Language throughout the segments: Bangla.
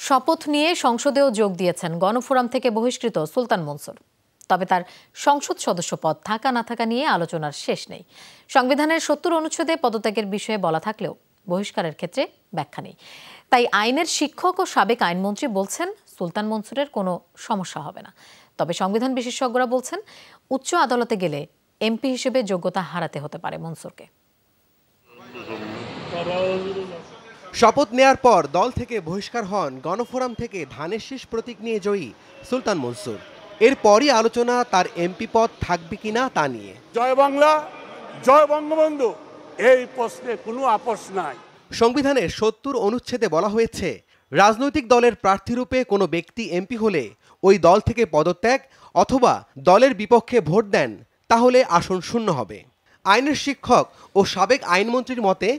শপথ নিয়ে সংসদেও যোগ দিয়েছেন গণফোরাম থেকে বহিষ্কৃত সুলতান মনসুর। তবে তার সংসদ সদস্য পদ থাকা না থাকা নিয়ে আলোচনার শেষ নেই। সংবিধানের ৭০ অনুচ্ছেদে পদত্যাগের বিষয়ে বলা থাকলেও বহিষ্কারের ক্ষেত্রে ব্যাখ্যা নেই। তাই আইনের শিক্ষক ও সাবেক আইনমন্ত্রী বলছেন সুলতান মনসুরের কোনো সমস্যা হবে না। তবে সংবিধান বিশেষজ্ঞরা বলছেন উচ্চ আদালতে গেলে এমপি হিসেবে যোগ্যতা হারাতে হতে পারে মনসুরকে। শপথ নেয়ার পর দল থেকে বহিষ্কার হন গণফোরাম থেকে ধানের শীষ প্রতীক নিয়ে জয়ী সুলতান মনসুর। এরপরই আলোচনা তার এমপি পদ থাকবে কিনা তা নিয়ে। জয় বাংলা, জয় বঙ্গবন্ধু, এই প্রশ্নে কোনো আপোষ নাই। সংবিধানের ৭০ অনুচ্ছেদে বলা হয়েছে, রাজনৈতিক দলের প্রার্থীরূপে কোনো ব্যক্তি এমপি হলে ওই দল থেকে পদত্যাগ অথবা দলের বিপক্ষে ভোট দেন তাহলে আসন শূন্য হবে। আইনের শিক্ষক ও সাবেক আইনমন্ত্রীর মতে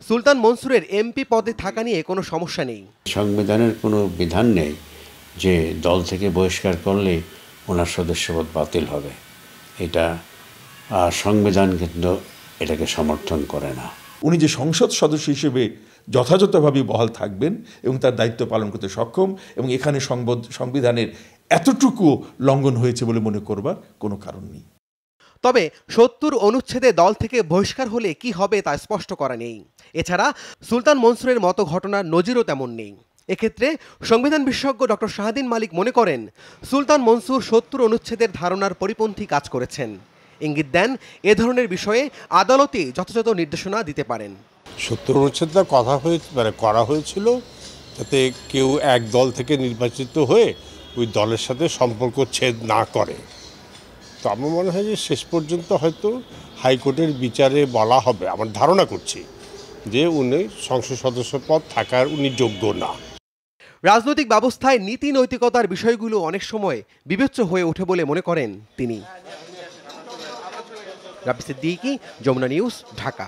সুলতান মনসুরের এমপি পদে থাকা নিয়ে কোনো সমস্যা নেই। সংবিধানের কোনো বিধান নেই যে দল থেকে বহিষ্কার করলে ওনার সদস্যপদ বাতিল হবে। এটা সংবিধান কিন্তু এটাকে সমর্থন করে না। উনি যে সংসদ সদস্য হিসেবে যথাযথভাবে বহাল থাকবেন এবং তার দায়িত্ব পালন করতে সক্ষম, এবং এখানে সংবিধানের এতটুকু লঙ্ঘন হয়েছে বলে মনে করবার কোনো কারণ নেই। তবে ৭০ অনুচ্ছেদে দল থেকে বহিষ্কার হলে কি হবে তা স্পষ্ট করা নেই। এছাড়া সুলতান মনসুরের মতো ঘটনার নজিরও তেমন নেই। এক্ষেত্রে সংবিধান বিশেষজ্ঞ ডক্টর শাহদিন মালিক মনে করেন সুলতান মনসুর ৭০ অনুচ্ছেদের ধারণার পরিপন্থী কাজ করেছেন। ইঙ্গিত দেন এ ধরনের বিষয়ে আদালতে যথাযথ নির্দেশনা দিতে পারেন। ৭০ অনুচ্ছেদটা করা হয়েছিল যাতে কেউ এক দল থেকে নির্বাচিত হয়ে ওই দলের সাথে সম্পর্ক ছেদ না করে। তো আমার মনে হয় যে শেষ পর্যন্ত হয়তো হাইকোর্টের বিচারে বলা হবে, আমার ধারণা করছি, যে উনি সংসদ সদস্য পদ থাকার উনি যোগ্য না। রাজনৈতিক ব্যবস্থায় নীতি নৈতিকতার বিষয়গুলো অনেক সময় বিবেচ্য হয়ে ওঠে বলে মনে করেন তিনি। রাব্বি সিদ্দিকী, যমুনা নিউজ, ঢাকা।